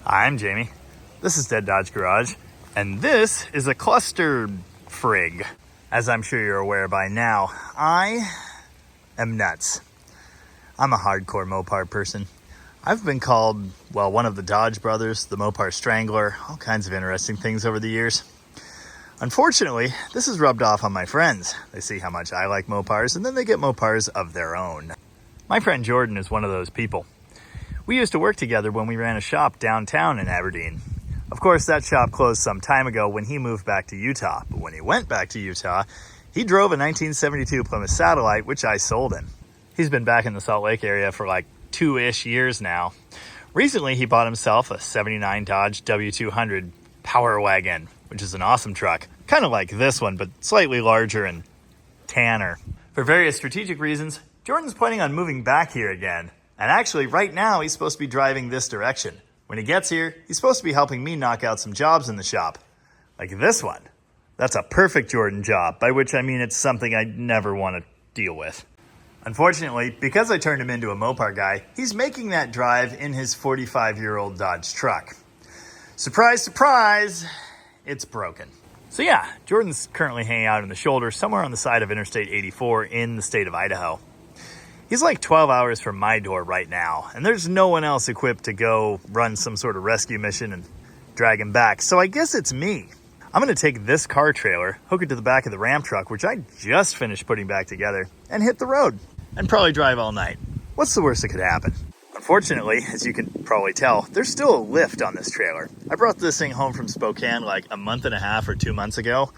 I'm Jamie. This is Dead Dodge Garage, and this is a cluster frig. As I'm sure you're aware by now, I am nuts. I'm a hardcore Mopar person. I've been called, well, one of the Dodge brothers, the Mopar Strangler, all kinds of interesting things over the years. Unfortunately, this has rubbed off on my friends. They see how much I like Mopars, and then they get Mopars of their own. My friend Jorden is one of those people. We used to work together when we ran a shop downtown in Aberdeen. Of course, that shop closed some time ago when he moved back to Utah. But when he went back to Utah, he drove a 1972 Plymouth Satellite, which I sold him. He's been back in the Salt Lake area for like 2-ish years now. Recently, he bought himself a 79 Dodge W200 Power Wagon, which is an awesome truck. Kind of like this one, but slightly larger and tanner. For various strategic reasons, Jordan's planning on moving back here again. And actually, right now, he's supposed to be driving this direction. When he gets here, he's supposed to be helping me knock out some jobs in the shop. Like this one. That's a perfect Jorden job, by which I mean it's something I never want to deal with. Unfortunately, because I turned him into a Mopar guy, he's making that drive in his 45-year-old Dodge truck. Surprise, surprise, it's broken. So yeah, Jordan's currently hanging out in the shoulder somewhere on the side of Interstate 84 in the state of Idaho. He's like 12 hours from my door right now, and there's no one else equipped to go run some sort of rescue mission and drag him back, so I guess it's me. I'm going to take this car trailer, hook it to the back of the Ram truck, which I just finished putting back together, and hit the road, and probably drive all night. What's the worst that could happen? Unfortunately, as you can probably tell, there's still a lift on this trailer. I brought this thing home from Spokane like a month and a half or 2 months ago,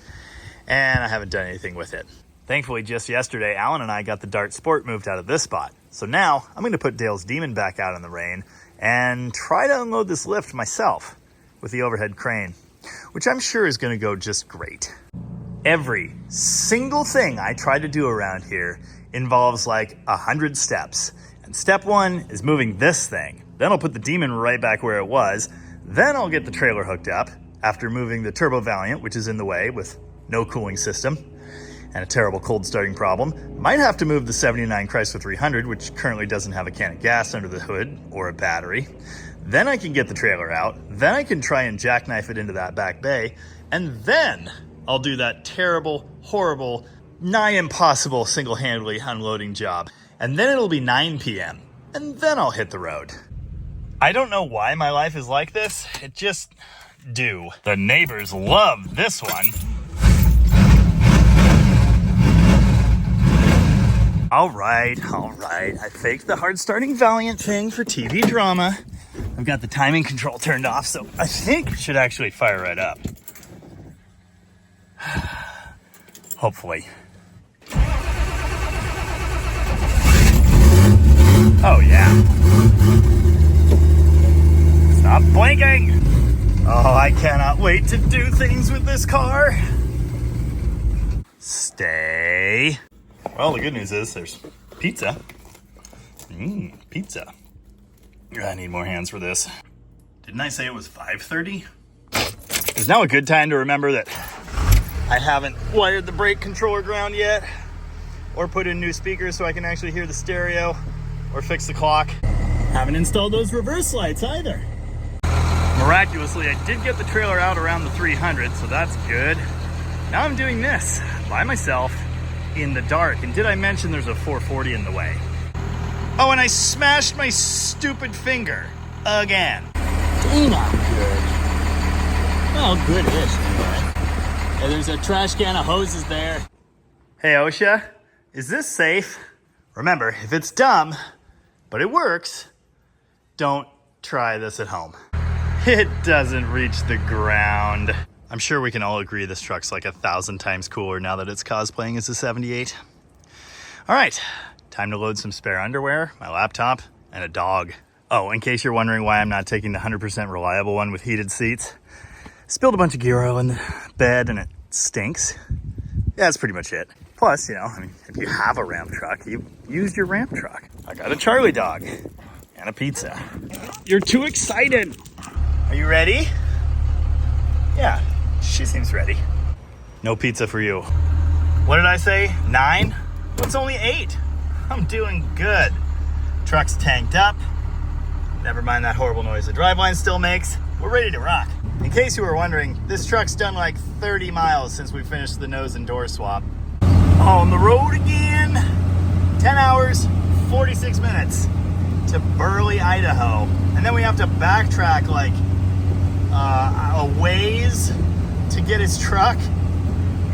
and I haven't done anything with it. Thankfully, just yesterday, Allan and I got the Dart Sport moved out of this spot. So now, I'm going to put Dale's Demon back out in the rain and try to unload this lift myself with the overhead crane, which I'm sure is going to go just great. Every single thing I try to do around here involves like 100 steps. And step one is moving this thing. Then I'll put the Demon right back where it was. Then I'll get the trailer hooked up after moving the Turbo Valiant, which is in the way with no cooling system and a terrible cold starting problem. Might have to move the 79 Chrysler 300, which currently doesn't have a can of gas under the hood or a battery. Then I can get the trailer out. Then I can try and jackknife it into that back bay. And then I'll do that terrible, horrible, nigh impossible single-handedly unloading job. And then it'll be 9 p.m. And then I'll hit the road. I don't know why my life is like this. It just do. The neighbors love this one. All right. I faked the hard starting Valiant thing for TV drama. I've got the timing control turned off, so I think it should actually fire right up. Hopefully. Oh yeah. Stop blinking! Oh, I cannot wait to do things with this car. Stay. Well, the good news is there's pizza. Pizza. I need more hands for this. Didn't I say it was 5:30? Is now a good time to remember that I haven't wired the brake controller ground yet, or put in new speakers so I can actually hear the stereo, or fix the clock. Haven't installed those reverse lights either. Miraculously, I did get the trailer out around the 300, so that's good. Now I'm doing this by myself in the dark. And did I mention there's a 440 in the way? Oh, and I smashed my stupid finger again. Dang, I'm good. Well, good-ish anyway. And there's a trash can of hoses there. Hey, OSHA, is this safe? Remember, if it's dumb, but it works, don't try this at home. It doesn't reach the ground. I'm sure we can all agree this truck's like 1,000 times cooler now that it's cosplaying as a 78. All right, time to load some spare underwear, my laptop, and a dog. Oh, in case you're wondering why I'm not taking the 100% reliable one with heated seats, spilled a bunch of gear oil in the bed and it stinks. Yeah, that's pretty much it. Plus, you know, I mean, if you have a Ram truck, you use your Ram truck. I got a Charlie dog and a pizza. You're too excited. Are you ready? Yeah. She seems ready. No pizza for you. What did I say? 9? It's only 8. I'm doing good. Truck's tanked up. Never mind that horrible noise the driveline still makes. We're ready to rock. In case you were wondering, this truck's done like 30 miles since we finished the nose and door swap. On the road again. 10 hours, 46 minutes to Burley, Idaho. And then we have to backtrack like a ways to get his truck.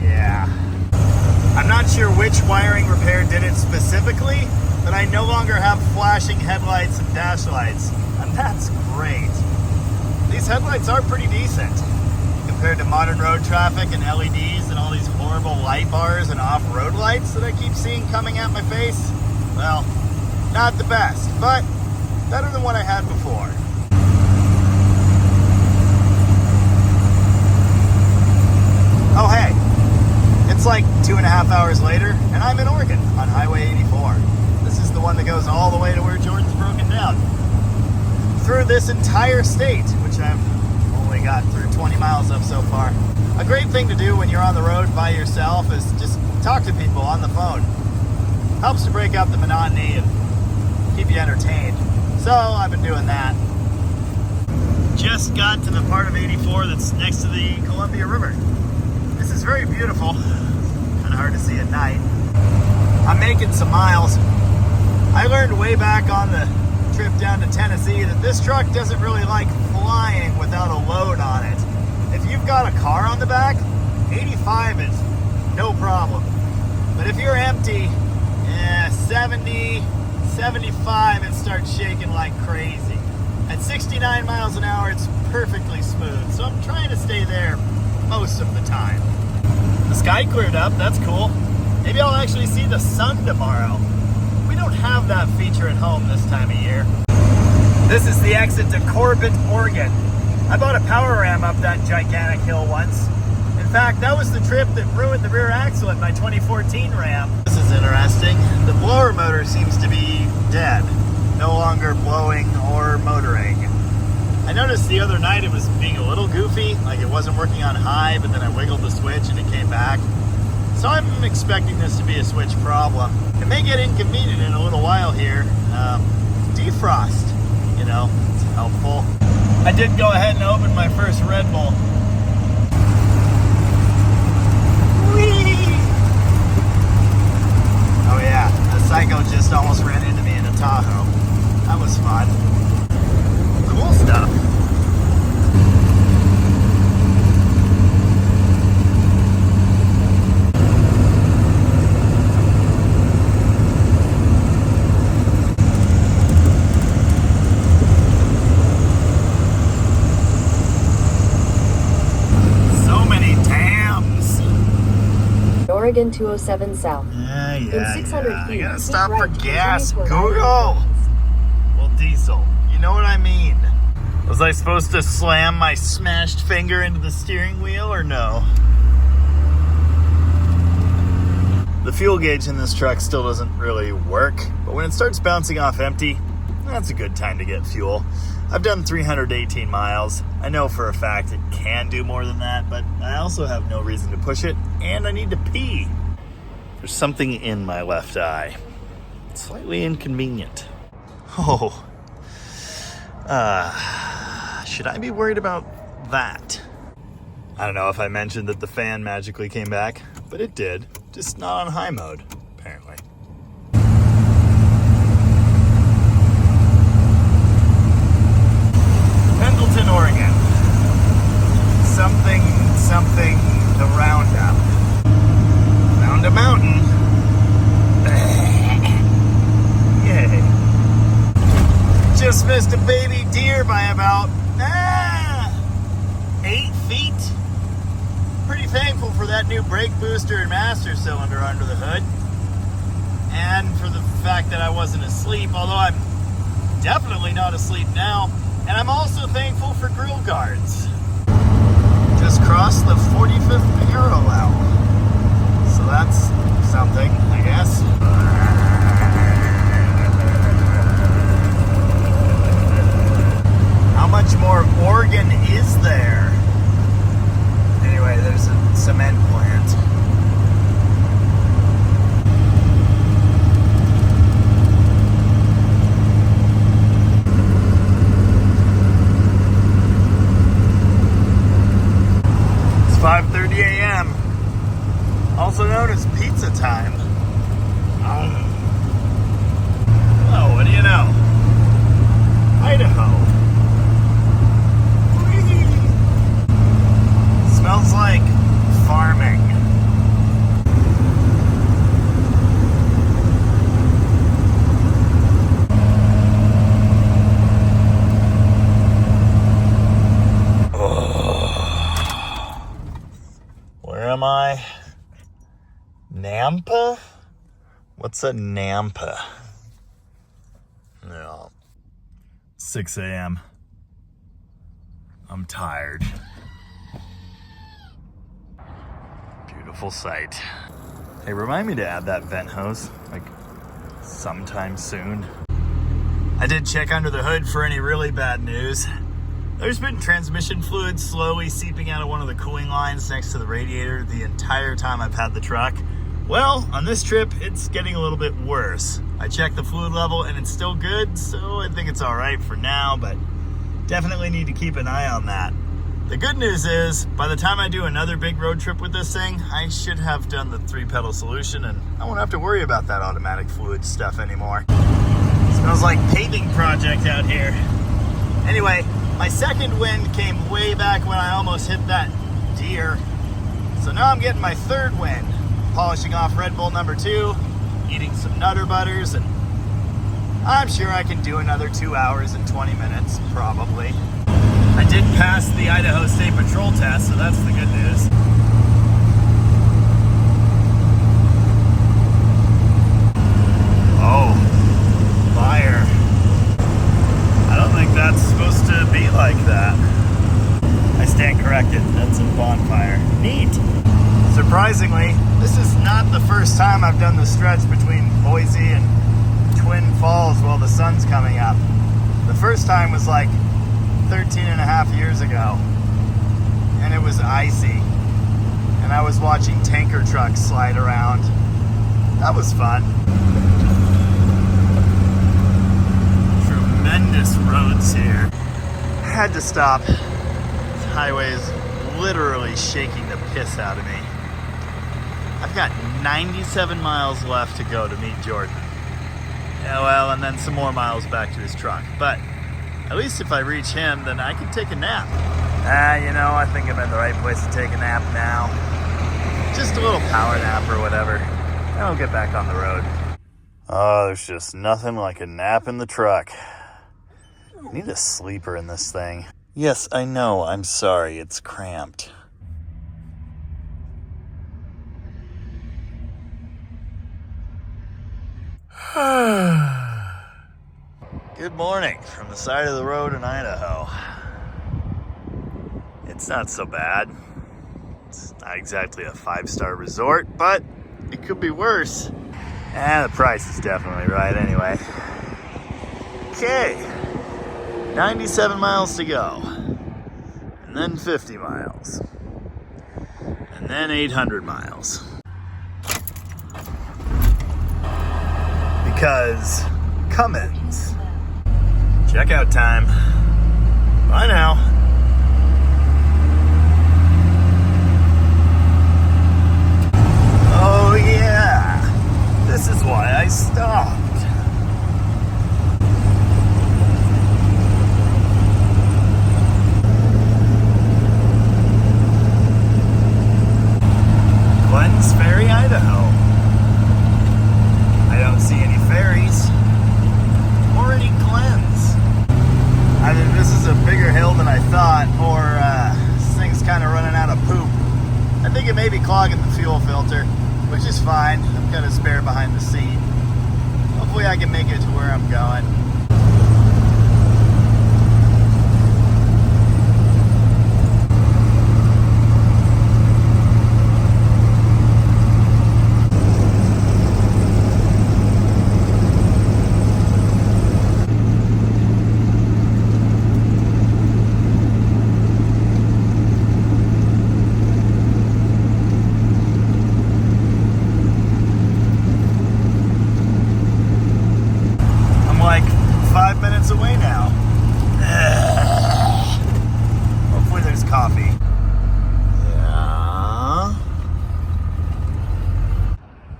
Yeah. I'm not sure which wiring repair did it specifically, but I no longer have flashing headlights and dash lights, and that's great. These headlights are pretty decent compared to modern road traffic and LEDs and all these horrible light bars and off-road lights that I keep seeing coming at my face. Well, not the best, but better than what I had before. Oh hey, it's like 2.5 hours later, and I'm in Oregon on Highway 84. This is the one that goes all the way to where Jordan's broken down. Through this entire state, which I've only got through 20 miles of so far. A great thing to do when you're on the road by yourself is just talk to people on the phone. Helps to break up the monotony and keep you entertained. So I've been doing that. Just got to the part of 84 that's next to the Columbia River. This is very beautiful. Kind of hard to see at night. I'm making some miles. I learned way back on the trip down to Tennessee that this truck doesn't really like flying without a load on it. If you've got a car on the back, 85 is no problem. But if you're empty, 70, 75, it starts shaking like crazy. At 69 miles an hour, it's perfectly smooth. So I'm trying to stay there most of the time. The sky cleared up, that's cool. Maybe I'll actually see the sun tomorrow. We don't have that feature at home this time of year. This is the exit to Corbett, Oregon. I bought a power ram up that gigantic hill once. In fact, that was the trip that ruined the rear axle in my 2014 Ram. This is interesting. The blower motor seems to be dead. No longer blowing or motoring. I noticed the other night it was being a little goofy, like it wasn't working on high, but then I wiggled the switch and it came back. So I'm expecting this to be a switch problem. It may get inconvenient in a little while here. Defrost, you know, it's helpful. I did go ahead and open my first Red Bull. Whee! Oh yeah, the Psycho just almost ran into me in a Tahoe. That was fun. Cool stuff. So many dams. Oregon 207 South. Yeah. In 600 feet, I gotta keep stop for right to gas. continue to Google. Well, diesel. You know what I mean. Was I supposed to slam my smashed finger into the steering wheel or no? The fuel gauge in this truck still doesn't really work, but when it starts bouncing off empty, that's a good time to get fuel. I've done 318 miles. I know for a fact it can do more than that, but I also have no reason to push it, and I need to pee. There's something in my left eye. It's slightly inconvenient. Oh. Should I be worried about that? I don't know if I mentioned that the fan magically came back, but it did. Just not on high mode, apparently. Pendleton, Oregon. Something, the roundup. Found a mountain. Yay. Just missed a baby deer by about 8 feet. Pretty thankful for that new brake booster and master cylinder under the hood. And for the fact that I wasn't asleep, although I'm definitely not asleep now. And I'm also thankful for grill guards. Just crossed the 45th parallel. So that's something, I guess. How much more Oregon is there? Anyway, there's a cement plant. Nampa? What's a Nampa? No. 6 a.m. I'm tired. Beautiful sight. Hey, remind me to add that vent hose, like, sometime soon. I did check under the hood for any really bad news. There's been transmission fluid slowly seeping out of one of the cooling lines next to the radiator the entire time I've had the truck. Well, on this trip, it's getting a little bit worse. I checked the fluid level and it's still good, so I think it's all right for now, but definitely need to keep an eye on that. The good news is, by the time I do another big road trip with this thing, I should have done the 3-pedal solution and I won't have to worry about that automatic fluid stuff anymore. Smells like paving project out here. Anyway, my second wind came way back when I almost hit that deer. So now I'm getting my third wind, polishing off Red Bull number 2, eating some Nutter Butters, and I'm sure I can do another 2 hours and 20 minutes, probably. I did pass the Idaho State Patrol test, so that's the good news. Oh, fire. I don't think that's supposed to be like that. I stand corrected, that's a bonfire. Neat. Surprisingly, this is not the first time I've done the stretch between Boise and Twin Falls while the sun's coming up. The first time was like 13 and a half years ago, and it was icy, and I was watching tanker trucks slide around. That was fun. Tremendous roads here. Had to stop. This highway is literally shaking the piss out of me. I've got 97 miles left to go to meet Jorden. Yeah, well, and then some more miles back to his truck, but at least if I reach him, then I can take a nap. You know, I think I'm in the right place to take a nap now. Just a little power nap or whatever. Then I'll get back on the road. Oh, there's just nothing like a nap in the truck. I need a sleeper in this thing. Yes, I know, I'm sorry, it's cramped. Good morning from the side of the road in Idaho. It's not so bad. It's not exactly a 5-star resort, but it could be worse. And the price is definitely right anyway. Okay, 97 miles to go. And then 50 miles. And then 800 miles. Because Cummins. Checkout time. Bye now. Oh yeah, this is why I stopped. Glenn's Ferry, Idaho. I don't see any ferries or any Glens. Either this is a bigger hill than I thought, or this thing's kind of running out of poop. I think it may be clogging the fuel filter, which is fine. I've got a spare behind the seat. Hopefully I can make it to where I'm going. Away now. Hopefully there's coffee. Yeah.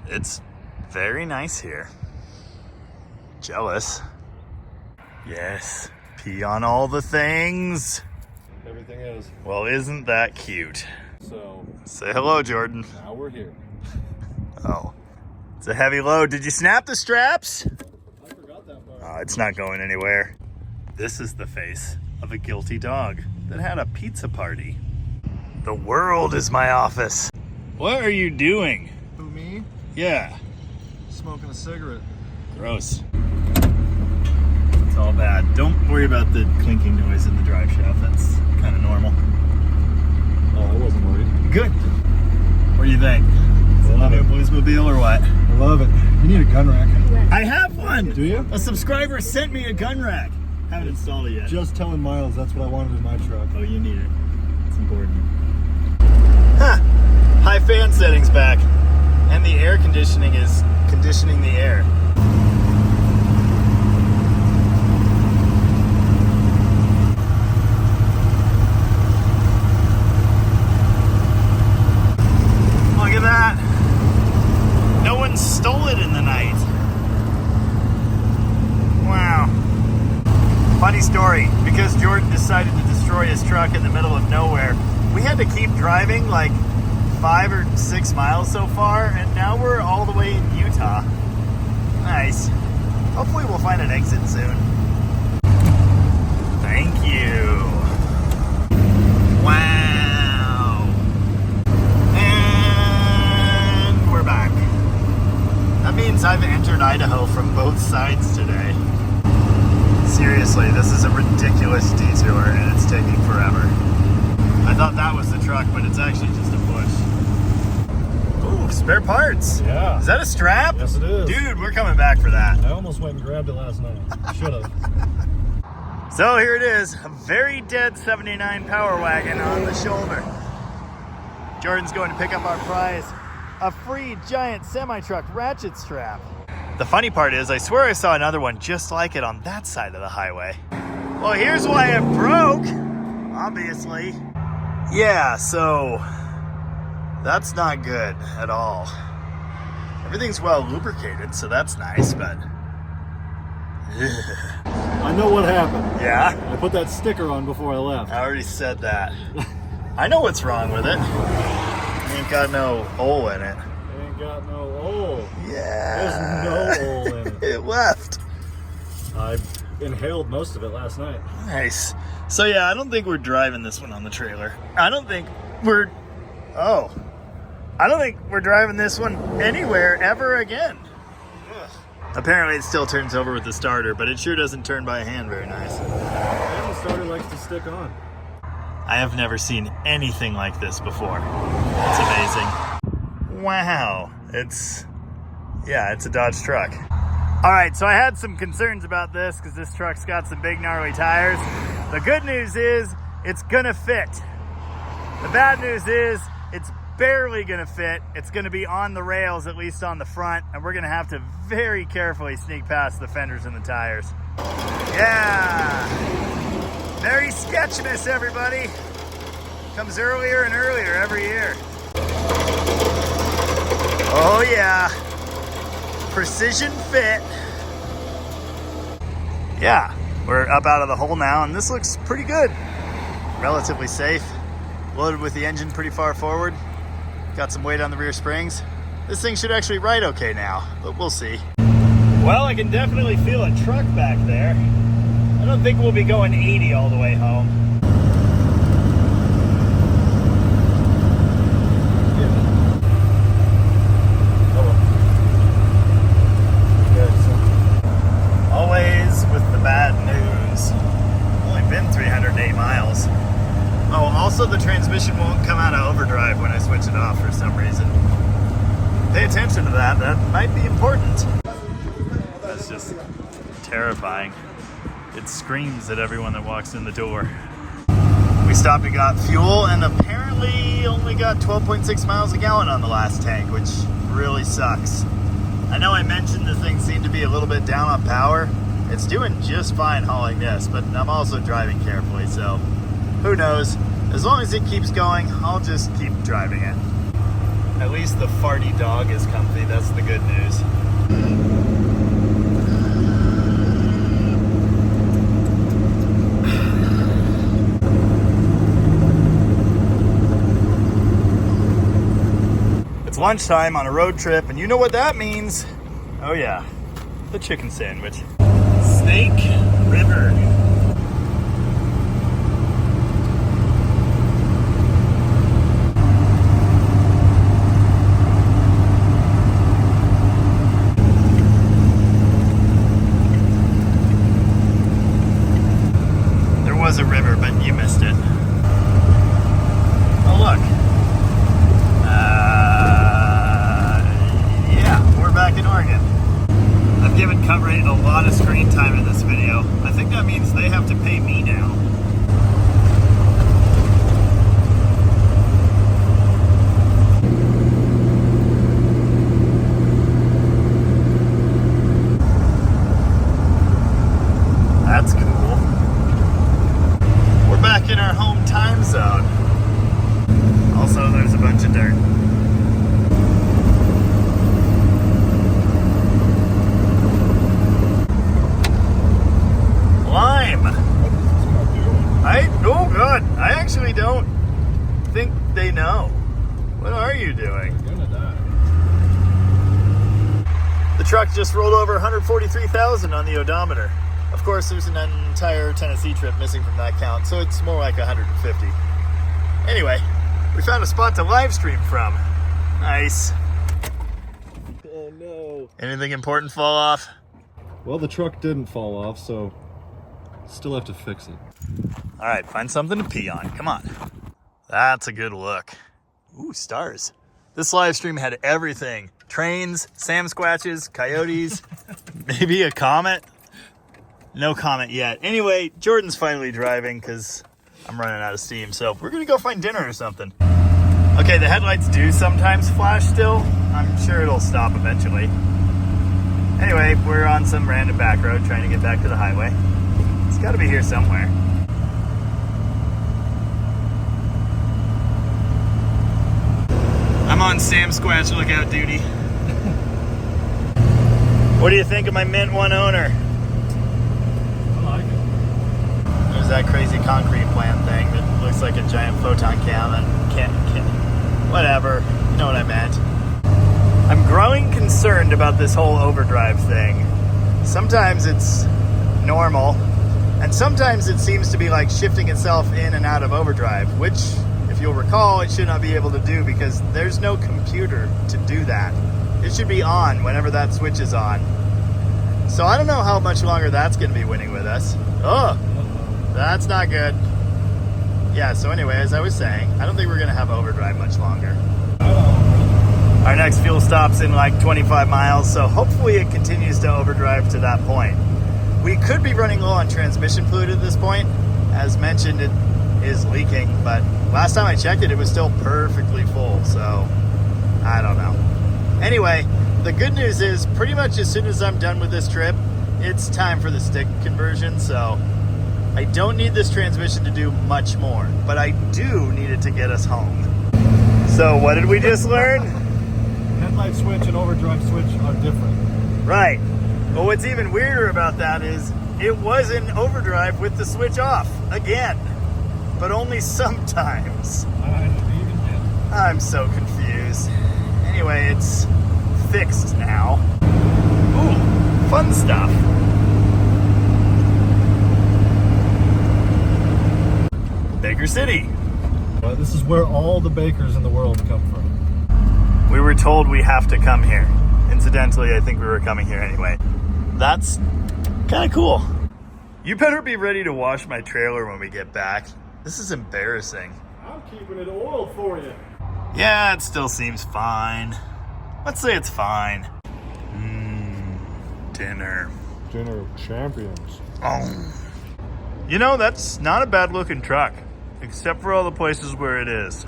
It's very nice here. Jealous. Yes. Pee on all the things. Everything is. Well, isn't that cute? So. Say hello, Jorden. Now we're here. Oh. It's a heavy load. Did you snap the straps? I forgot that part. Oh, it's not going anywhere. This is the face of a guilty dog that had a pizza party. The world is my office. What are you doing? Who, me? Yeah. Smoking a cigarette. Gross. It's all bad. Don't worry about the clinking noise in the drive shaft. That's kind of normal. Oh, I wasn't worried. Good. What do you think? Is it a new Bluesmobile or what? I love it. You need a gun rack. I have one! Do you? A subscriber sent me a gun rack. Haven't installed it yet. Just telling Miles that's what I wanted in my truck. Oh, you need it. It's important. Huh. High fan settings back. And the air conditioning is conditioning the air. Look at that. No one stole it in the night. Wow. Funny story, because Jorden decided to destroy his truck in the middle of nowhere, we had to keep driving like 5 or 6 miles so far, and now we're all the way in Utah. Nice. Hopefully we'll find an exit soon. Thank you. Wow. And we're back. That means I've entered Idaho from both sides today. Seriously, this is a ridiculous detour and it's taking forever. I thought that was the truck, but it's actually just a push. Ooh, spare parts. Yeah. Is that a strap? Yes, it is. Dude, we're coming back for that. I almost went and grabbed it last night. Should have. So here it is, a very dead 79 Power Wagon on the shoulder. Jordan's going to pick up our prize, a free giant semi-truck ratchet strap. The funny part is, I swear I saw another one just like it on that side of the highway. Well, here's why it broke, obviously. Yeah, so that's not good at all. Everything's well lubricated, so that's nice, but I know what happened. yeah, I put that sticker on before I left. I already said that. I know what's wrong with it. Ain't got no hole in it. Ain't got no hole. Yeah. There's no hole in it. It left. I inhaled most of it last night. Nice. So yeah, I don't think we're driving this one on the trailer. I don't think we're driving this one anywhere ever again. Ugh. Apparently it still turns over with the starter, but it sure doesn't turn by hand very nice. And the starter likes to stick on. I have never seen anything like this before. It's amazing. Wow. It's a Dodge truck. All right, so I had some concerns about this because this truck's got some big gnarly tires. The good news is it's gonna fit. The bad news is it's barely gonna fit. It's gonna be on the rails, at least on the front, and we're gonna have to very carefully sneak past the fenders and the tires. Yeah. Merry Sketchmas, everybody. Comes earlier and earlier every year. Oh yeah. Precision fit. Yeah, we're up out of the hole now, and this looks pretty good. Relatively safe. Loaded with the engine pretty far forward. Got some weight on the rear springs. This thing should actually ride okay now, but we'll see. Well, I can definitely feel a truck back there. I don't think we'll be going 80 all the way home. Always with the bad news. Only been 308 miles. Oh, also the transmission won't come out of overdrive when I switch it off for some reason. Pay attention to that. That might be important. That's just terrifying. It screams at everyone that walks in the door. We stopped and got fuel, and apparently only got 12.6 miles a gallon on the last tank, which really sucks. I know I mentioned the thing seemed to be a little bit down on power. It's doing just fine hauling this, but I'm also driving carefully, so who knows? As long as it keeps going, I'll just keep driving it. At least the farty dog is comfy, that's the good news. It's lunchtime on a road trip, and you know what that means. Oh yeah, the chicken sandwich. Snake River. stuck in our home time zone. Also, there's a bunch of dirt. Lime. Oh God, I actually don't think they know. What are you doing? You're gonna die. The truck just rolled over 143,000 on the odometer. Of course, there's an entire Tennessee trip missing from that count, so it's more like 150. Anyway, we found a spot to live stream from. Nice. Oh no. Anything important fall off? Well, the truck didn't fall off, so still have to fix it. All right, find something to pee on. Come on. That's a good look. Ooh, stars. This live stream had everything. Trains, Sam Squatches, coyotes, maybe a comet. No comet yet. Anyway, Jordan's finally driving because I'm running out of steam. So we're going to go find dinner or something. Okay, the headlights do sometimes flash still. I'm sure it'll stop eventually. Anyway, we're on some random back road trying to get back to the highway. It's got to be here somewhere. I'm on Sam Squatch lookout duty. What do you think of my Mint 1 owner? I like it. There's that crazy concrete plant thing that looks like a giant photon cam and can't. Whatever, you know what I meant. I'm growing concerned about this whole overdrive thing. Sometimes it's normal, and sometimes it seems to be like shifting itself in and out of overdrive, which, if you'll recall, it should not be able to do because there's no computer to do that. It should be on whenever that switch is on. So I don't know how much longer that's going to be winning with us. Oh, that's not good. Yeah, so anyway, as I was saying, I don't think we're going to have overdrive much longer. Our next fuel stop's in like 25 miles, so hopefully it continues to overdrive to that point. We could be running low on transmission fluid at this point. As mentioned, it is leaking, but last time I checked it, it was still perfectly full, so I don't know. Anyway, the good news is pretty much as soon as I'm done with this trip, it's time for the stick conversion, so I don't need this transmission to do much more, but I do need it to get us home. So what did we just learn? Headlight switch and overdrive switch are different. Right. But what's even weirder about that is it was in overdrive with the switch off again, but only sometimes. I'm so confused. Anyway, it's fixed now. Ooh, fun stuff. Baker City. This is where all the bakers in the world come from. We were told we have to come here. Incidentally, I think we were coming here anyway. That's kind of cool. You better be ready to wash my trailer when we get back. This is embarrassing. I'm keeping it oiled for you. Yeah, it still seems fine. Let's say it's fine. Dinner. Dinner of champions. Oh. You know, that's not a bad looking truck, except for all the places where it is.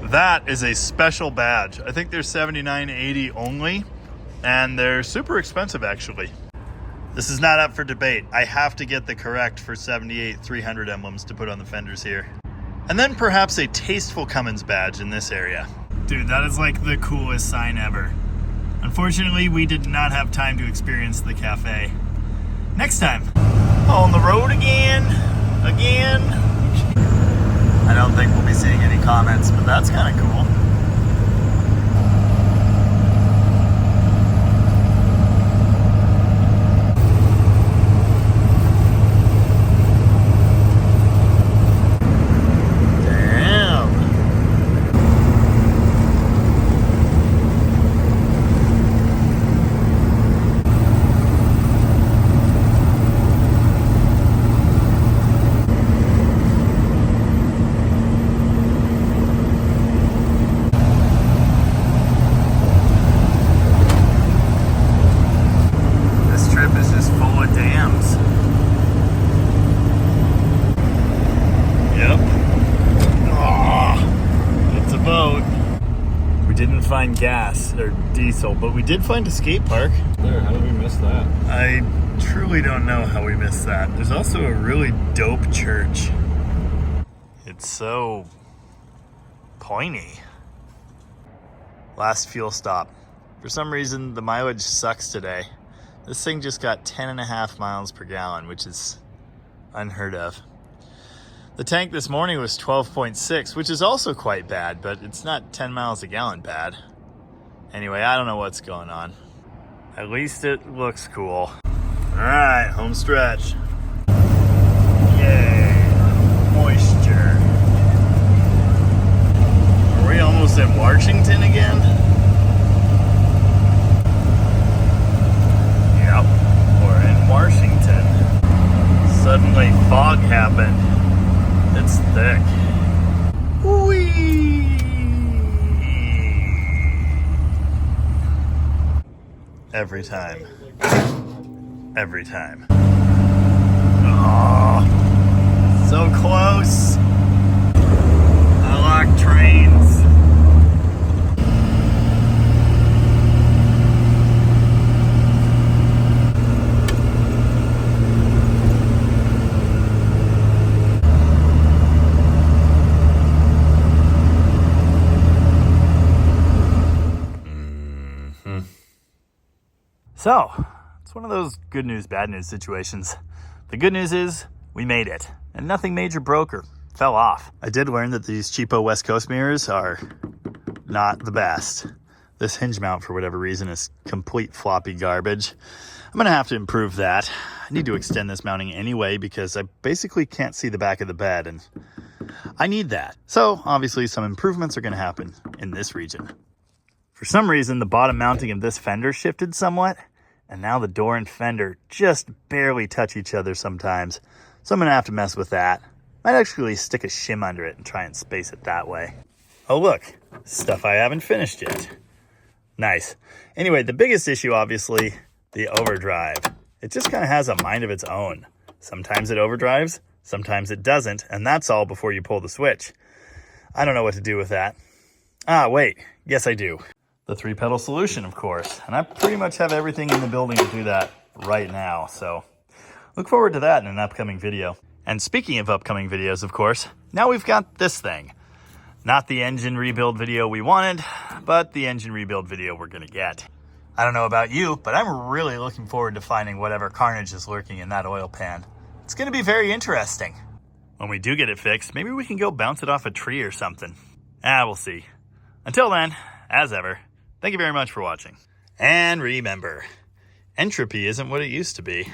That is a special badge. I think they're $79.80 only, and they're super expensive actually. This is not up for debate. I have to get the correct for 78 300 emblems to put on the fenders here. And then perhaps a tasteful Cummins badge in this area. Dude, that is like the coolest sign ever. Unfortunately, we did not have time to experience the cafe. Next time. On the road again. I don't think we'll be seeing any comments, but that's kind of cool. Gas or diesel, but we did find a skate park. There, how did we miss that? I truly don't know how we missed that. There's also a really dope church. It's so pointy. Last fuel stop. For some reason, the mileage sucks today. This thing just got 10.5 miles per gallon, which is unheard of. The tank this morning was 12.6, which is also quite bad, but it's not 10 miles a gallon bad. Anyway, I don't know what's going on. At least it looks cool. All right, home stretch. Yay, moisture. Are we almost in Washington again? Yep, we're in Washington. Suddenly fog happened. It's thick. Whee! Every time. Every time. Oh, so close. I like trains. So, it's one of those good news, bad news situations. The good news is we made it, and nothing major broke or fell off. I did learn that these cheapo West Coast mirrors are not the best. This hinge mount, for whatever reason, is complete floppy garbage. I'm gonna have to improve that. I need to extend this mounting anyway because I basically can't see the back of the bed, and I need that. So, obviously, some improvements are gonna happen in this region. For some reason, the bottom mounting of this fender shifted somewhat, and now the door and fender just barely touch each other sometimes. So I'm gonna have to mess with that. Might actually stick a shim under it and try and space it that way. Oh look, stuff I haven't finished yet. Nice. Anyway, the biggest issue, obviously, the overdrive. It just kind of has a mind of its own. Sometimes it overdrives, sometimes it doesn't, and that's all before you pull the switch. I don't know what to do with that. Ah, wait, yes I do. The 3-pedal solution, of course. And I pretty much have everything in the building to do that right now. So look forward to that in an upcoming video. And speaking of upcoming videos, of course, now we've got this thing. Not the engine rebuild video we wanted, but the engine rebuild video we're gonna get. I don't know about you, but I'm really looking forward to finding whatever carnage is lurking in that oil pan. It's gonna be very interesting. When we do get it fixed, maybe we can go bounce it off a tree or something. We'll see. Until then, as ever, thank you very much for watching. And remember, entropy isn't what it used to be.